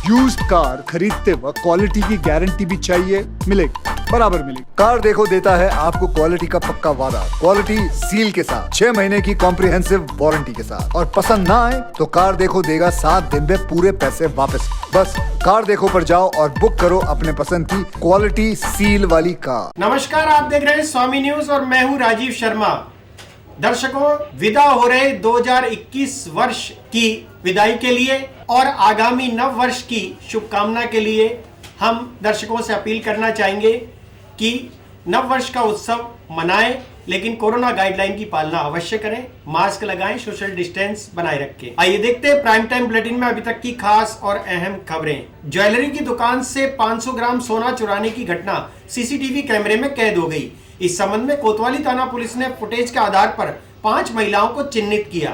Used car खरीदते वक्त quality की गारंटी भी चाहिए, मिलेगी, बराबर मिलेगी। कार देखो देता है आपको क्वालिटी का पक्का वादा, क्वालिटी सील के साथ, 6 महीने की कॉम्प्रिहेंसिव वारंटी के साथ। और पसंद ना आए तो कार देखो देगा 7 दिन में पूरे पैसे वापस। बस कार देखो पर जाओ और बुक करो अपने पसंद की क्वालिटी सील वाली कार। नमस्कार, आप देख रहे हैं स्वामी न्यूज और मैं हूं राजीव शर्मा। दर्शकों, विदा हो रहे 2021 वर्ष की विदाई के लिए और आगामी नव वर्ष की शुभकामना के लिए हम दर्शकों से अपील करना चाहेंगे कि नव वर्ष का उत्सव मनाएं, लेकिन कोरोना गाइडलाइन की पालना अवश्य करें, मास्क लगाएं, सोशल डिस्टेंस बनाए रखें। आइए देखते हैं प्राइम टाइम बुलेटिन में अभी तक की खास और अहम खबरें। ज्वेलरी की दुकान से 500 ग्राम सोना चुराने की घटना सीसीटीवी कैमरे में कैद हो गई। इस संबंध में कोतवाली थाना पुलिस ने फुटेज के आधार पर 5 महिलाओं को चिन्हित किया।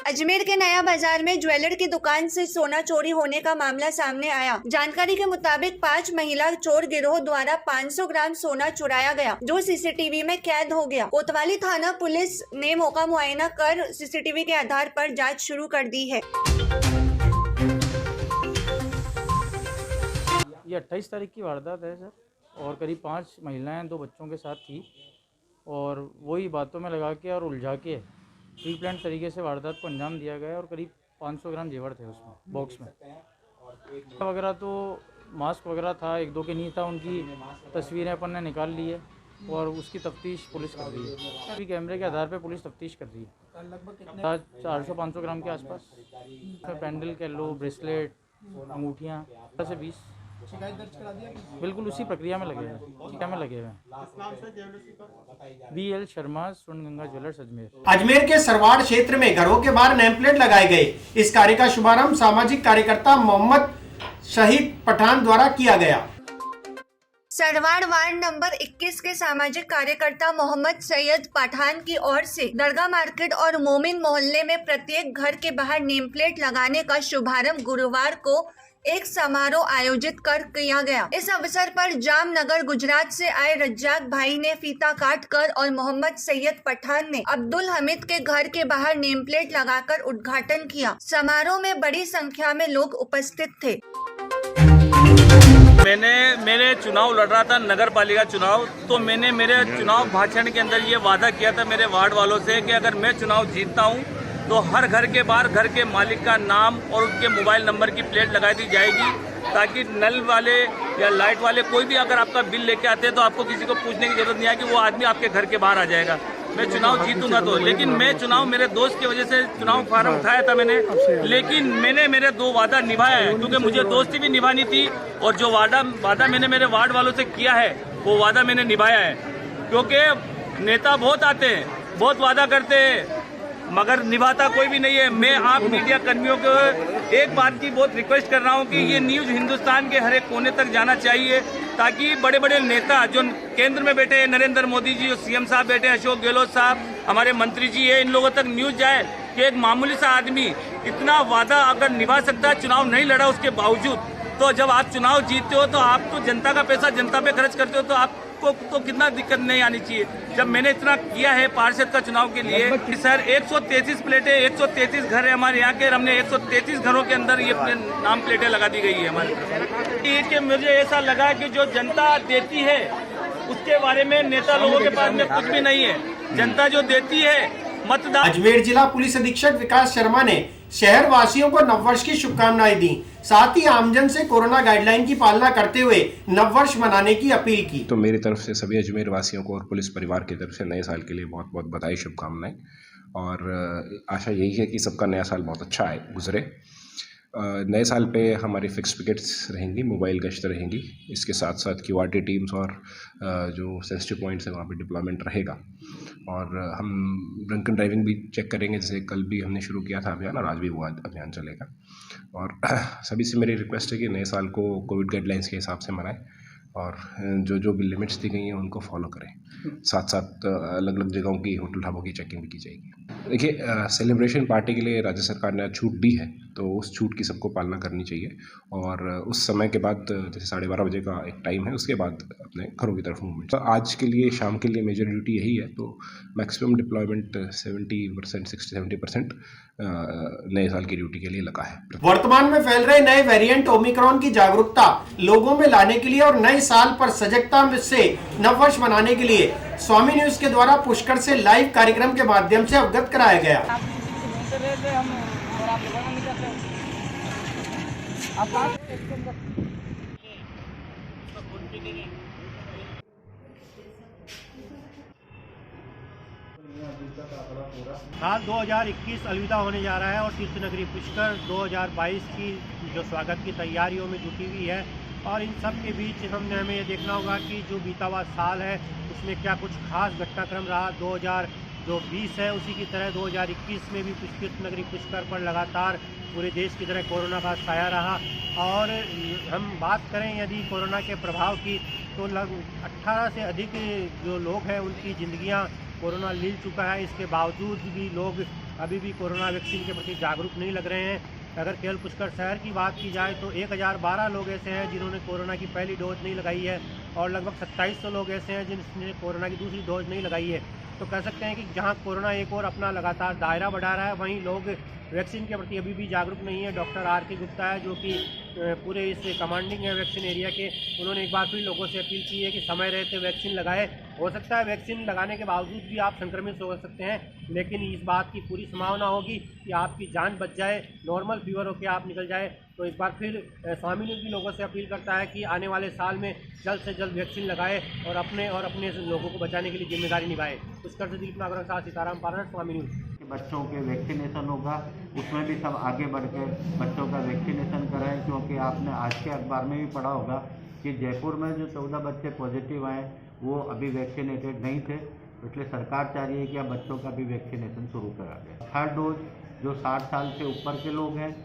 अजमेर के नया बाजार में ज्वेलर की दुकान से सोना चोरी होने का मामला सामने आया। जानकारी के मुताबिक 5 महिला चोर गिरोह द्वारा 500 ग्राम सोना चुराया गया, जो सीसीटीवी में कैद हो गया। कोतवाली थाना पुलिस ने मौका मुआयना कर सीसीटीवी के आधार पर जांच शुरू कर दी है। ये 28 तारीख की वारदात है सर, और करीब 5 महिलाएं 2 बच्चों के साथ थी, और वही बातों में लगा के और उलझा के प्री प्लान तरीके से वारदात को अंजाम दिया गया। और करीब 500 ग्राम जेवर थे उसमें, बॉक्स में वगैरह, तो मास्क वगैरह था, 1-2 के नहीं था। उनकी तस्वीरें अपन ने निकाल ली है और उसकी तफ्तीश पुलिस कर रही है। अभी कैमरे के आधार पर पुलिस तफ्तीश कर रही है। लगभग 400-500 ग्राम के आसपास उसमें पेंडल कह लो, ब्रेसलेट, अंगूठियाँ, 10 से 20। शिकायत दर्ज करा दिया? बिल्कुल उसी प्रक्रिया में लगे हुए हैं। BL शर्मा, स्वर्ण गंगा ज्वेलर्स अजमेर। अजमेर के सरवाड़ क्षेत्र में घरों के बाहर नेम प्लेट लगाए गए। इस कार्य का शुभारंभ सामाजिक कार्यकर्ता मोहम्मद शहीद पठान द्वारा किया गया। सरवाड़ वार्ड नंबर 21 के सामाजिक कार्यकर्ता मोहम्मद सैयद पठान की ओर से दरगाह मार्केट और मोमिन मोहल्ले में प्रत्येक घर के बाहर नेम प्लेट लगाने का शुभारंभ गुरुवार को एक समारोह आयोजित कर किया गया। इस अवसर पर जामनगर गुजरात से आए रज्जाक भाई ने फीता काट कर और मोहम्मद सैयद पठान ने अब्दुल हमीद के घर के बाहर नेम प्लेट लगाकर उद्घाटन किया। समारोह में बड़ी संख्या में लोग उपस्थित थे। मेरे चुनाव लड़ रहा था, नगर पालिका चुनाव, तो मैंने मेरे चुनाव भाषण के अंदर ये वादा किया था मेरे वार्ड वालों से कि अगर मैं चुनाव जीतता हूँ तो हर घर के बाहर घर के मालिक का नाम और उनके मोबाइल नंबर की प्लेट लगा दी जाएगी, ताकि नल वाले या लाइट वाले कोई भी अगर आपका बिल लेके आते हैं तो आपको किसी को पूछने की जरूरत नहीं आएगी, वो आदमी आपके घर के बाहर आ जाएगा। मैं चुनाव जीतूंगा तो, लेकिन मैं चुनाव मेरे दोस्त की वजह से चुनाव फार्म उठाया था मैंने, लेकिन मैंने मेरे 2 वादा निभाया है, क्योंकि मुझे दोस्ती भी निभानी थी। और जो वादा मैंने मेरे वार्ड वालों से किया है वो वादा मैंने निभाया है। क्योंकि नेता बहुत आते हैं, बहुत वादा करते हैं, मगर निभाता कोई भी नहीं है। मैं आप मीडिया कर्मियों को एक बात की बहुत रिक्वेस्ट कर रहा हूं कि ये न्यूज़ हिंदुस्तान के हर एक कोने तक जाना चाहिए, ताकि बड़े बड़े नेता जो केंद्र में बैठे हैं, नरेंद्र मोदी जी, जो CM साहब बैठे हैं, अशोक गहलोत साहब, हमारे मंत्री जी है, इन लोगों तक न्यूज़ जाए कि एक मामूली सा आदमी इतना वादा अगर निभा सकता है, चुनाव नहीं लड़ा उसके बावजूद, तो जब आप चुनाव जीतते हो तो आप तो जनता का पैसा जनता पे खर्च करते हो, तो आपको तो कितना दिक्कत नहीं आनी चाहिए। जब मैंने इतना किया है पार्षद का चुनाव के लिए कि सर 133 प्लेटें, 133 घर है हमारे यहाँ के, हमने 133 घरों के अंदर ये नाम प्लेटें लगा दी गई है हमारी। कि मुझे ऐसा लगा कि जो जनता देती है उसके बारे में नेता लोगों के पास में कुछ भी नहीं है। जनता जो देती है मतदान। अजमेर जिला पुलिस अधीक्षक विकास शर्मा ने शहर वासियों को नववर्ष की शुभकामनाएं दी, साथ ही आमजन से कोरोना गाइडलाइन की पालना करते हुए नववर्ष मनाने की अपील की। तो मेरी तरफ से सभी अजमेर वासियों को और पुलिस परिवार की तरफ से नए साल के लिए बहुत बहुत बधाई, शुभकामनाएं, और आशा यही है कि सबका नया साल बहुत अच्छा गुजरे। नए साल पे हमारी फिक्स पिकेट्स रहेंगी, मोबाइल गश्त रहेंगी, इसके साथ साथ QRT टीम्स और जो सेंसिटिव पॉइंट्स है वहाँ पे डिप्लॉयमेंट रहेगा। और हम ड्रंक एंड ड्राइविंग भी चेक करेंगे, जैसे कल भी हमने शुरू किया था अभियान, और आज भी वो अभियान चलेगा। और सभी से मेरी रिक्वेस्ट है कि नए साल को कोविड गाइडलाइंस के हिसाब से मनाएं, और जो जो भी लिमिट्स दी गई हैं उनको फॉलो करें। साथ साथ अलग अलग जगहों की होटल ढाबों की चेकिंग भी की जाएगी। देखिए, सेलिब्रेशन पार्टी के लिए राज्य सरकार ने छूट दी है, तो उस छूट की सबको पालना करनी चाहिए और उस समय के बाद जैसे 12:30 बजे का एक टाइम है, उसके बाद अपने घरों की तरफ मूवमेंट। तो आज के लिए शाम के लिए मेजर ड्यूटी यही है, तो मैक्सिमम डिप्लॉयमेंट 70%, 60-70% नए साल की ड्यूटी के लिए लगा है। वर्तमान में फैल रहे नए वेरिएंट ओमिक्रॉन की जागरूकता लोगों में लाने के लिए और नए साल पर सजगता से नववर्ष मनाने के लिए स्वामी न्यूज के द्वारा पुष्कर से लाइव कार्यक्रम के माध्यम से अवगत कराया गया। साल 2021 अलविदा होने जा रहा है और तीर्थ नगरी पुष्कर 2022 की जो स्वागत की तैयारियों में जुटी हुई है और इन सब के बीच हमें ये देखना होगा कि जो बीता हुआ साल है उसमें क्या कुछ खास घटनाक्रम रहा। 2020 है उसी की तरह 2021 में भी तीर्थ नगरी पुष्कर पर लगातार पूरे देश की तरह कोरोना का साया रहा। और हम बात करें यदि कोरोना के प्रभाव की तो लगभग 18 से अधिक जो लोग हैं उनकी ज़िंदगियां कोरोना ले चुका है। इसके बावजूद भी लोग अभी भी कोरोना वैक्सीन के प्रति जागरूक नहीं लग रहे हैं। अगर केवल पुष्कर शहर की बात की जाए तो 1012 लोग ऐसे हैं जिन्होंने कोरोना की पहली डोज नहीं लगाई है और लगभग 2700 लोग ऐसे हैं जिन्होंने कोरोना की दूसरी डोज नहीं लगाई है। तो कह सकते हैं कि जहां कोरोना एक और अपना लगातार दायरा बढ़ा रहा है, वहीं लोग वैक्सीन के प्रति अभी भी जागरूक नहीं है। Doctor R.K. गुप्ता है जो कि पूरे इस कमांडिंग है वैक्सीन एरिया के, उन्होंने एक बार फिर लोगों से अपील की है कि समय रहते वैक्सीन लगाएं। हो सकता है वैक्सीन लगाने के बावजूद भी आप संक्रमित हो सकते हैं, लेकिन इस बात की पूरी संभावना होगी कि आपकी जान बच जाए, नॉर्मल फीवर होकर आप निकल जाए। तो एक बार फिर स्वामी न्यूज़ भी लोगों से अपील करता है कि आने वाले साल में जल्द से जल्द वैक्सीन लगाए और अपने लोगों को बचाने के लिए जिम्मेदारी निभाए। पुष्कर से दिलीप नागरन साथ सीताराम पारण, स्वामी न्यूज़। बच्चों के वैक्सीनेशन होगा, उसमें भी सब आगे बढ़ के बच्चों का वैक्सीनेशन कराएं, क्योंकि आपने आज के अखबार में भी पढ़ा होगा कि जयपुर में जो 14 बच्चे पॉजिटिव आए वो अभी वैक्सीनेटेड नहीं थे, इसलिए सरकार चाह रही है कि अब बच्चों का भी वैक्सीनेशन शुरू करा दें। थर्ड डोज जो 60 साल से ऊपर के लोग हैं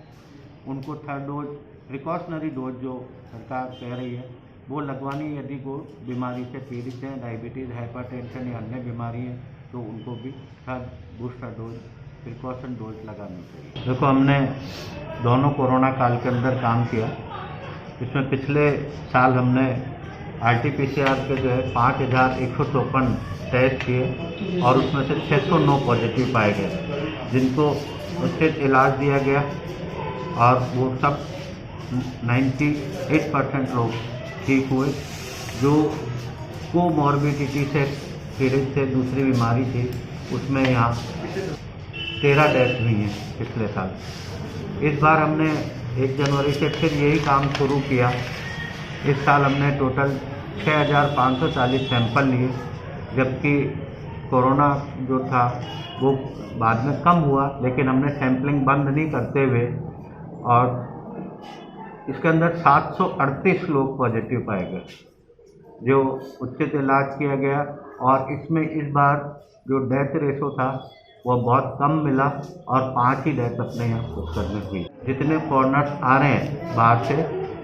उनको थर्ड डोज प्रिकॉशनरी डोज जो सरकार कह रही है वो लगवानी, यदि वो बीमारी से पीड़ित हैं, डायबिटीज़, हाइपरटेंशन या अन्य बीमारी है तो उनको भी third booster dose precaution dose लगानी चाहिए। देखो, हमने दोनों कोरोना काल के अंदर काम किया। इसमें पिछले साल हमने RT-PCR के जो है 5154 टेस्ट किए और उसमें से 609 पॉजिटिव पाए गए, जिनको उचित इलाज दिया गया और वो सब 98% लोग ठीक हुए। जो कोमॉर्बिडिटी से पीड़ित से दूसरी बीमारी थी उसमें यहाँ 13 डेथ हुई हैं पिछले साल। इस बार हमने 1 जनवरी से फिर यही काम शुरू किया। इस साल हमने टोटल 6540 सैंपल लिए, जबकि कोरोना जो था वो बाद में कम हुआ, लेकिन हमने सैंपलिंग बंद नहीं करते हुए और इसके अंदर 738 लोग पॉजिटिव पाए गए जो उचित इलाज किया गया। और इसमें इस बार जो डेथ रेशो था वो बहुत कम मिला और 5 ही डेथ अपने यहाँ पुष्कर में हुई। जितने फॉरनर्स आ रहे हैं बाहर से,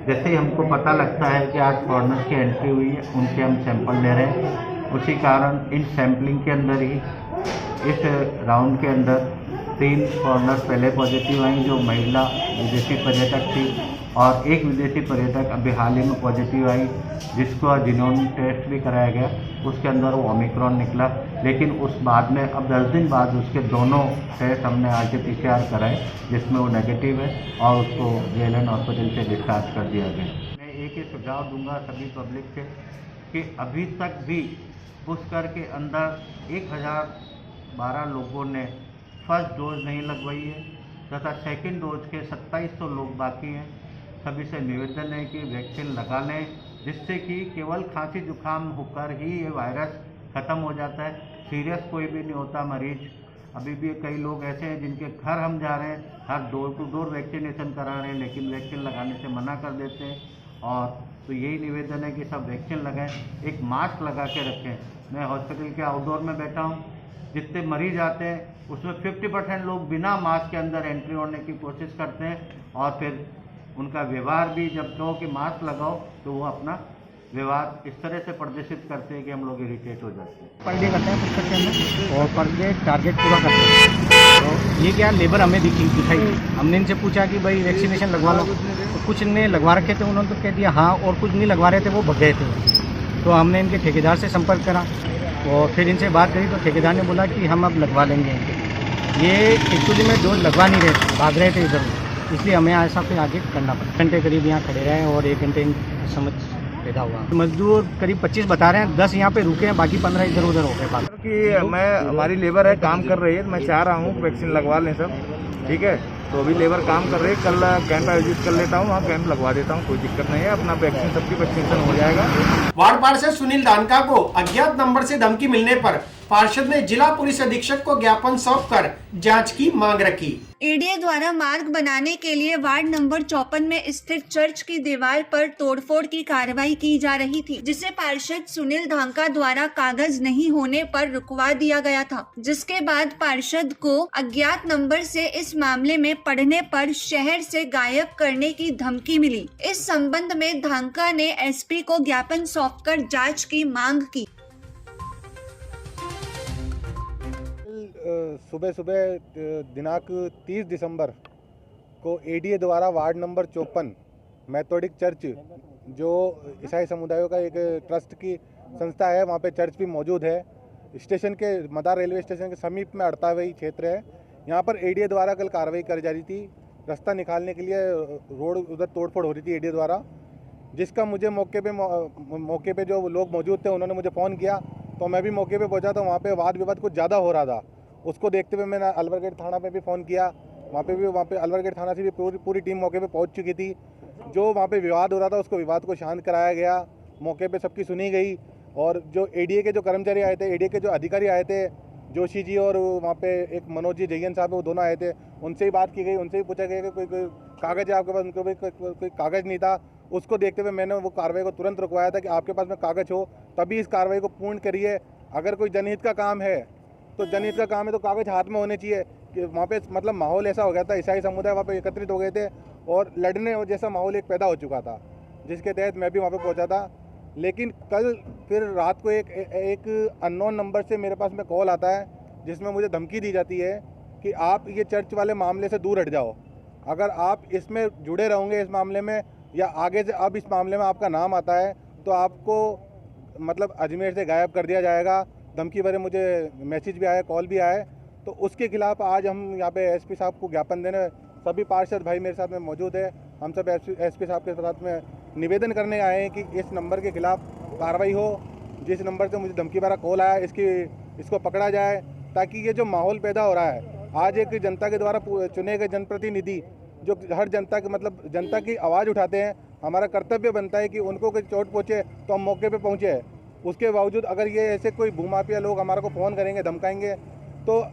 जैसे ही हमको पता लगता है कि आज फॉरनर्स की एंट्री हुई है, उनके हम सैंपल ले रहे हैं। उसी कारण इन सैंपलिंग के अंदर ही इस राउंड के अंदर 3 फॉरनर्स पहले पॉजिटिव आई जो महिला विदेशी पर्यटक थी और एक विदेशी पर्यटक अभी हाल ही में पॉजिटिव आई जिसको जिनोम टेस्ट भी कराया गया, उसके अंदर वो ओमिक्रॉन निकला। लेकिन उस बाद में अब 10 दिन बाद उसके दोनों टेस्ट हमने RT-PCR कराए जिसमें वो नेगेटिव है और उसको JLN हॉस्पिटल से डिस्चार्ज कर दिया गया। मैं एक ही सुझाव दूंगा सभी पब्लिक से कि अभी तक भी पुष्कर के अंदर 1012 लोगों ने फर्स्ट डोज नहीं लगवाई है तथा सेकेंड डोज के 2700 लोग बाकी हैं। सभी से निवेदन है कि वैक्सीन लगा लें, जिससे कि केवल खांसी जुकाम होकर ही ये वायरस ख़त्म हो जाता है, सीरियस कोई भी नहीं होता मरीज। अभी भी कई लोग ऐसे हैं जिनके घर हम जा रहे हैं, हर डोर टू डोर वैक्सीनेशन करा रहे हैं, लेकिन वैक्सीन लगाने से मना कर देते हैं। और तो यही निवेदन है कि सब वैक्सीन लगाएं, एक मास्क लगा के रखें। मैं हॉस्पिटल के आउटडोर में बैठा हूँ, जितने मरीज आते हैं उसमें 50% लोग बिना मास्क के अंदर एंट्री होने की कोशिश करते हैं और फिर उनका व्यवहार भी जब कहो कि मास्क लगाओ तो वो अपना विवाद इस तरह से प्रदर्शित करते हैं कि हम लोग इरिटेट हो जाते हैं। पर डे करते हैं पुष्कर के अंदर और पर डे टारगेट पूरा करते हैं। तो ये क्या लेबर हमें दिखाई, हमने इनसे पूछा कि भाई वैक्सीनेशन लगवा लो, तो कुछ ने लगवा रखे थे, उन्होंने तो कह दिया हाँ, और कुछ नहीं लगवा रहे थे, वो भग गए थे। तो हमने इनके ठेकेदार से संपर्क करा और फिर इनसे बात करी तो ठेकेदार ने बोला कि हम अब लगवा लेंगे इनके। ये एक्चुअली में डोज लगवा नहीं रहे थे, भाग रहे थे इधर, इसलिए हमें ऐसा फिर आगे करना पड़ा। घंटे करीब यहाँ खड़े रहे और 1 घंटे समझ पैदा हुआ। मजदूर करीब 25 बता रहे हैं, 10 यहाँ पे रुके हैं, बाकी 15 इधर उधर हो गए। बाकी कि मैं हमारी लेबर है, काम कर रही है, मैं चाह रहा हूँ वैक्सीन लगवा लें सब, ठीक है। तो अभी लेबर काम कर रहे हैं, कल कैंप आयोजित कर लेता हूँ, वहाँ कैंप लगवा देता हूँ, कोई दिक्कत नहीं है, अपना वैक्सीन सबकी वैक्सीनेशन हो जाएगा। वार्ड पार्षद सुनील धानका को अज्ञात नंबर से धमकी मिलने पर पार्षद ने जिला पुलिस अधीक्षक को ज्ञापन सौंपकर जांच की मांग रखी। एडीए द्वारा मार्ग बनाने के लिए वार्ड नंबर 54 में स्थित चर्च की दीवार पर तोड़फोड़ की कार्रवाई की जा रही थी, जिसे पार्षद सुनील धानका द्वारा कागज नहीं होने पर रुकवा दिया गया था, जिसके बाद पार्षद को अज्ञात नंबर से इस मामले में पढ़ने पर शहर से गायब करने की धमकी मिली। इस संबंध में धानका ने एसपी को ज्ञापन सौंपकर जांच की मांग की। सुबह दिनांक 30 दिसंबर को एडीए द्वारा वार्ड नंबर 54 मैथोडिक चर्च, जो ईसाई समुदायों का एक ट्रस्ट की संस्था है, वहाँ पे चर्च भी मौजूद है। स्टेशन के मदार रेलवे स्टेशन के समीप में अड़ता हुआ क्षेत्र है। यहाँ पर एडीए द्वारा कल कार्रवाई कर जा रही थी, रास्ता निकालने के लिए रोड उधर तोड़फोड़ हो रही थी एडीए द्वारा, जिसका मुझे मौके पे जो लोग मौजूद थे उन्होंने मुझे फ़ोन किया, तो मैं भी मौके पे पहुंचा। तो वहाँ पे वाद विवाद कुछ ज़्यादा हो रहा था, उसको देखते हुए मैंने अलवरगेट थाना पे भी फ़ोन किया। वहाँ पे अलवरगेट थाना से भी पूरी टीम मौके पे पहुँच चुकी थी। जो वहाँ पे विवाद हो रहा था उसको विवाद को शांत कराया गया, मौके पे सबकी सुनी गई। और जो एडीए के जो कर्मचारी आए थे, एडीए के जो अधिकारी आए थे, जोशी जी और वहाँ पे एक मनोज जी जयन साहब, वो दोनों आए थे, उनसे ही बात की गई, उनसे ही पूछा गया कि कोई कागज़ है आपके पास। उनको भी कोई कागज़ नहीं था। उसको देखते हुए मैंने वो कार्रवाई को तुरंत रुकवाया था कि आपके पास में कागज़ हो तभी इस कार्रवाई को पूर्ण करिए। अगर कोई जनहित का काम है तो जनहित का काम है तो कागज़ हाथ में होने चाहिए। कि वहाँ पे मतलब माहौल ऐसा हो गया था, ईसाई समुदाय वहाँ पे एकत्रित हो गए थे और लड़ने जैसा माहौल एक पैदा हो चुका था, जिसके तहत मैं भी वहाँ पे पहुँचा था। लेकिन कल फिर रात को एक अननोन नंबर से मेरे पास में कॉल आता है, जिसमें मुझे धमकी दी जाती है कि आप ये चर्च वाले मामले से दूर हट जाओ। अगर आप इसमें जुड़े रहोगे इस मामले में, या आगे से अब इस मामले में आपका नाम आता है तो आपको मतलब अजमेर से गायब कर दिया जाएगा। धमकी भरे मुझे मैसेज भी आया, कॉल भी आया। तो उसके खिलाफ आज हम यहाँ पे एसपी साहब को ज्ञापन देने, सभी पार्षद भाई मेरे साथ में मौजूद है, हम सब एसपी साहब के साथ में निवेदन करने आए हैं कि इस नंबर के खिलाफ कार्रवाई हो। जिस नंबर से मुझे धमकी भरा कॉल आया इसको पकड़ा जाए, ताकि ये जो माहौल पैदा हो रहा है, आज एक जनता के द्वारा चुने गए जनप्रतिनिधि जो हर जनता के मतलब जनता की आवाज़ उठाते हैं, हमारा कर्तव्य बनता है कि उनको कोई चोट पहुँचे तो हम मौके पे पहुँचे। उसके बावजूद अगर ये ऐसे कोई भूमाफिया लोग हमारा को फ़ोन करेंगे, धमकाएंगे, तो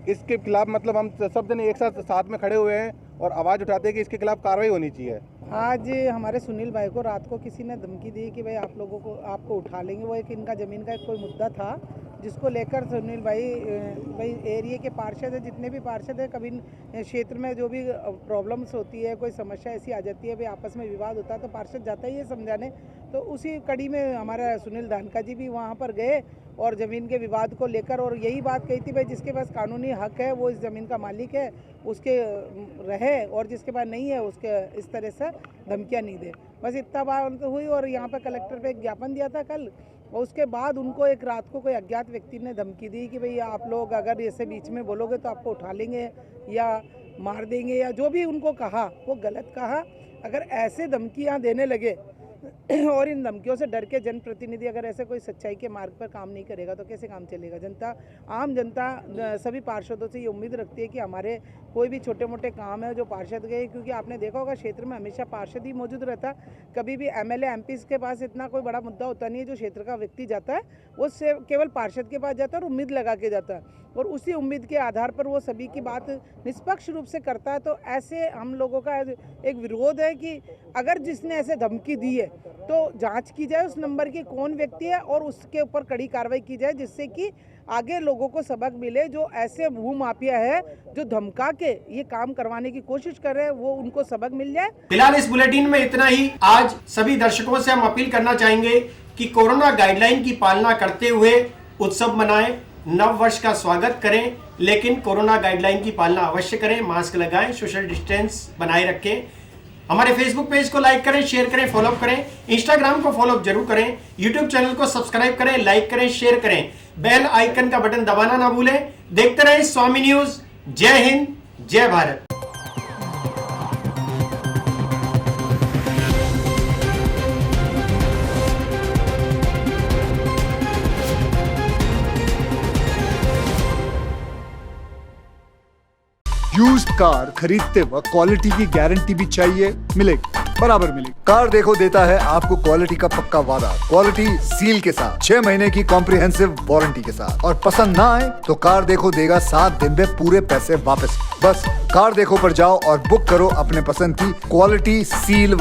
इसके खिलाफ मतलब हम सब जने एक साथ में खड़े हुए हैं और आवाज़ उठाते हैं कि इसके खिलाफ कार्रवाई होनी चाहिए। आज हमारे सुनील भाई को रात को किसी ने धमकी दी कि भाई आप लोगों को आपको उठा लेंगे। वो एक इनका ज़मीन का कोई मुद्दा था, जिसको लेकर सुनील भाई एरिया के पार्षद है, जितने भी पार्षद है, कभी क्षेत्र में जो भी प्रॉब्लम्स होती है, कोई समस्या ऐसी आ जाती है, भाई आपस में विवाद होता है, तो पार्षद जाता ही है समझाने। तो उसी कड़ी में हमारा सुनील धानका जी भी वहाँ पर गए और ज़मीन के विवाद को लेकर, और यही बात कही थी भाई जिसके पास कानूनी हक है वो इस ज़मीन का मालिक है, उसके रहे, और जिसके पास नहीं है उसके इस तरह से धमकियाँ नहीं दे। बस इतना बात हुई और यहाँ पर कलेक्टर पे एक ज्ञापन दिया था कल, और उसके बाद उनको एक रात को कोई अज्ञात व्यक्ति ने धमकी दी कि भाई आप लोग अगर ऐसे बीच में बोलोगे तो आपको उठा लेंगे या मार देंगे, या जो भी उनको कहा वो गलत कहा। अगर ऐसे धमकियाँ देने लगे और इन धमकियों से डर के जनप्रतिनिधि अगर ऐसे कोई सच्चाई के मार्ग पर काम नहीं करेगा तो कैसे काम चलेगा। जनता, आम जनता सभी पार्षदों से ये उम्मीद रखती है कि हमारे कोई भी छोटे मोटे काम है जो पार्षद गए, क्योंकि आपने देखा होगा क्षेत्र में हमेशा पार्षद ही मौजूद रहता। कभी भी एमएलए एमपी के पास इतना कोई बड़ा मुद्दा होता नहीं है। जो क्षेत्र का व्यक्ति जाता है वो केवल पार्षद के पास जाता है और उम्मीद लगा के जाता है, और उसी उम्मीद के आधार पर वो सभी की बात निष्पक्ष रूप से करता है। तो ऐसे हम लोगों का एक विरोध है कि अगर जिसने ऐसे धमकी दी है तो जांच की जाए उस नंबर की कौन व्यक्ति है और उसके ऊपर कड़ी कार्रवाई की जाए, जिससे कि आगे लोगों को सबक मिले। जो ऐसे भूमाफिया है जो धमका के ये काम करवाने की कोशिश कर रहे हैं, वो उनको सबक मिल जाए। फिलहाल इस बुलेटिन में इतना ही। आज सभी दर्शकों से हम अपील करना चाहेंगे कि कोरोना गाइडलाइन की पालना करते हुए उत्सव मनाएं, नव वर्ष का स्वागत करें, लेकिन कोरोना गाइडलाइन की पालना अवश्य करें, मास्क लगाएं, सोशल डिस्टेंस बनाए रखें। हमारे फेसबुक पेज को लाइक करें, शेयर करें, फॉलो करें, इंस्टाग्राम को फॉलो जरूर करें, यूट्यूब चैनल को सब्सक्राइब करें, लाइक करें, शेयर करें, बेल आइकन का बटन दबाना ना भूलें। देखते रहें स्वामी न्यूज। जय हिंद, जय भारत। यूज्ड कार खरीदते वक्त क्वालिटी की गारंटी भी चाहिए, मिलेगी, बराबर मिलेगी। कार देखो देता है आपको क्वालिटी का पक्का वादा, क्वालिटी सील के साथ, 6 महीने की कॉम्प्रिहेंसिव वारंटी के साथ। और पसंद ना आए तो कार देखो देगा 7 दिन में पूरे पैसे वापस। बस कार देखो पर जाओ और बुक करो अपने पसंद की क्वालिटी सील